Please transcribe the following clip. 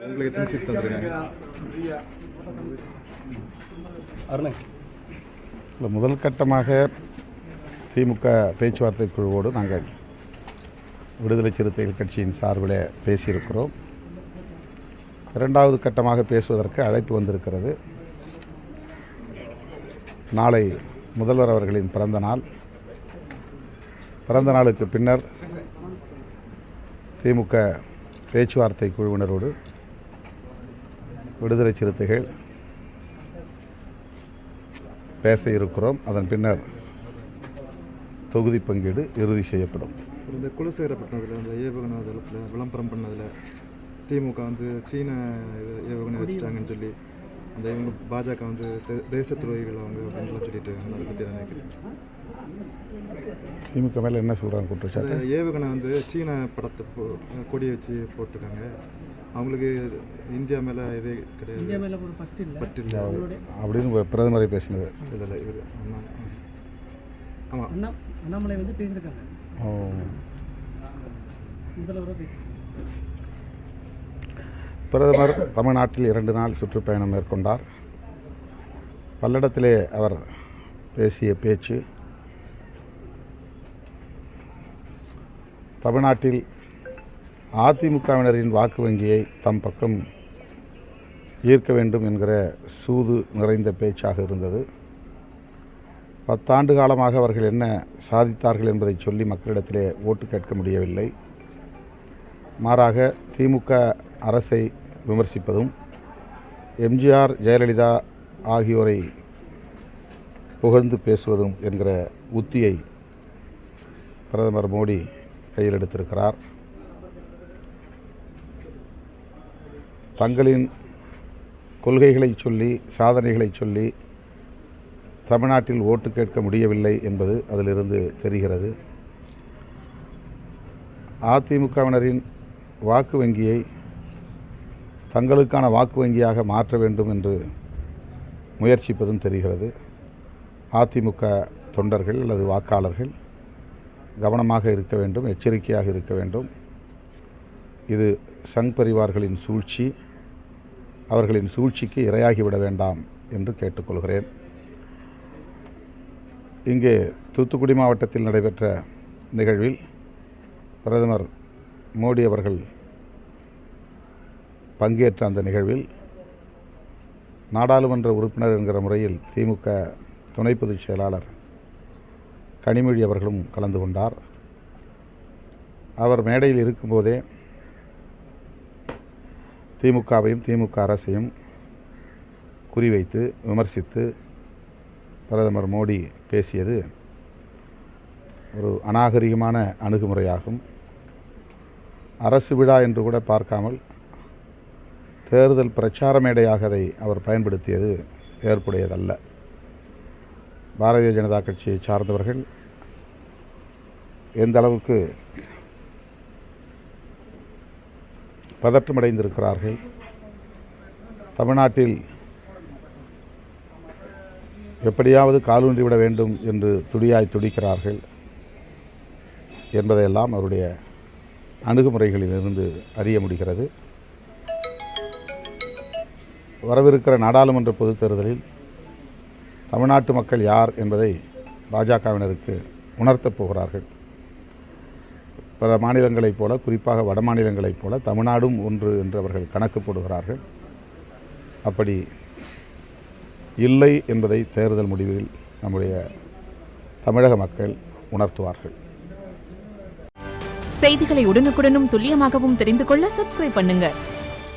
உங்களுக்கு எத்தனை சீட் தந்துருக்காங்க? முதல் கட்டமாக திமுக பேச்சுவார்த்தை குழுவோடு நாங்கள் விடுதலை சிறுத்தைகள் கட்சியின் சார்பில் பேசியிருக்கிறோம். இரண்டாவது கட்டமாக பேசுவதற்கு அழைப்பு வந்திருக்கிறது. நாளை முதல்வர் அவர்களின் பிறந்த நாளுக்கு பின்னர் திமுக பேச்சுவார்த்தை குழுவினரோடு விடுதலை சிறுத்தைகள் பேச இருக்கிறோம். அதன் பின்னர் தொகுதி பங்கீடு இறுதி செய்யப்படும். இந்த குழு சேரப்பட்டதில் அந்த ஏவுகணை தளத்தில் விளம்பரம் பண்ணதில் திமுக சீன ஏவுகணை வச்சுட்டாங்கன்னு சொல்லி அந்த இவங்க பாஜக தேச துரோகிகள் அவங்க அப்படின்லாம் சொல்லிட்டு இருக்காங்க. அதை பற்றி நினைக்கிறேன். திமுக மேலே என்ன சொல்கிறாங்க குற்றச்சாட்டு? ஏவுகணை சீன படத்தை கொடியை வச்சு போட்டிருக்காங்க. அவங்களுக்கு இந்தியா மேலே இதே கிடையாது, பற்று இல்லை அப்படின்னு பிரதமரை பேசினது. இல்லை இவர் ஆமாம் அண்ணாமலை பேசியிருக்காங்க. பிரதமர் தமிழ்நாட்டில் 2 நாள் சுற்றுப்பயணம் மேற்கொண்டார். பல்லடத்திலே அவர் பேசிய பேச்சு தமிழ்நாட்டில் அதிமுகவினரின் வாக்கு வங்கியை தம் பக்கம் ஈர்க்க வேண்டும் என்கிற சூது நிறைந்த பேச்சாக இருந்தது. 10 ஆண்டு காலமாக அவர்கள் என்ன சாதித்தார்கள் என்பதை சொல்லி மக்களிடத்திலே ஓட்டு கேட்க முடியவில்லை. மாறாக திமுக அரசை விமர்சிப்பதும் எம்ஜிஆர் ஜெயலலிதா ஆகியோரை புகழ்ந்து பேசுவதும் என்கிற உத்தியை பிரதமர் மோடி கையில் எடுத்திருக்கிறார். தங்களின் கொள்கைகளை சொல்லி சாதனைகளை சொல்லி தமிழ்நாட்டில் ஓட்டு கேட்க முடியவில்லை என்பது அதிலிருந்து தெரிகிறது. அதிமுகவினரின் வாக்கு வங்கியை தங்களுக்கான வாக்கு வங்கியாக மாற்ற வேண்டும் என்று முயற்சிப்பதும் தெரிகிறது. அதிமுக தொண்டர்கள் அல்லது வாக்காளர்கள் கவனமாக இருக்க வேண்டும், எச்சரிக்கையாக இருக்க வேண்டும். இது சங் பரிவார்களின் சூழ்ச்சி. அவர்களின் சூழ்ச்சிக்கு இரையாகிவிட வேண்டாம் என்று கேட்டுக்கொள்கிறேன். இங்கே தூத்துக்குடி மாவட்டத்தில் நடைபெற்ற நிகழ்வில் பிரதமர் மோடி அவர்கள் பங்கேற்ற அந்த நிகழ்வில் நாடாளுமன்ற உறுப்பினர் என்கிற முறையில் திமுக துணை பொதுச் செயலாளர் கனிமொழி அவர்களும் கலந்து கொண்டார். அவர் மேடையில் இருக்கும்போதே திமுகவையும் திமுக அரசையும் குறிவைத்து விமர்சித்து பிரதமர் மோடி பேசியது ஒரு அநாகரிகமான அணுகுமுறையாகும். அரசு விழா என்று கூட பார்க்காமல் தேர்தல் பிரச்சார மேடையாக அதை அவர் பயன்படுத்தியது ஏற்புடையதல்ல. பாரதிய ஜனதா கட்சியை சார்ந்தவர்கள் எந்த அளவுக்கு பதற்றமடைந்திருக்கிறார்கள், தமிழ்நாட்டில் எப்படியாவது காலூன்றிவிட வேண்டும் என்று துடிக்கிறார்கள் என்பதையெல்லாம் அவருடைய அணுகுமுறைகளிலிருந்து அறிய முடிகிறது. வரவிருக்கிற நாடாளுமன்ற பொதுத் தேர்தலில் தமிழ்நாட்டு மக்கள் யார் என்பதை பாஜகவினருக்கு உணர்த்தப் போகிறார்கள். பிற மாநிலங்களைப் போல, குறிப்பாக வட மாநிலங்களைப் போல தமிழ்நாடும் ஒன்று என்று அவர்கள் கணக்கு போடுகிறார்கள். அப்படி இல்லை என்பதை தேர்தல் முடிவில் நம்முடைய தமிழக மக்கள் உணர்த்துவார்கள். செய்திகளை உடனுக்குடனும் துல்லியமாகவும் தெரிந்து கொள்ள சப்ஸ்கிரைப் பண்ணுங்க.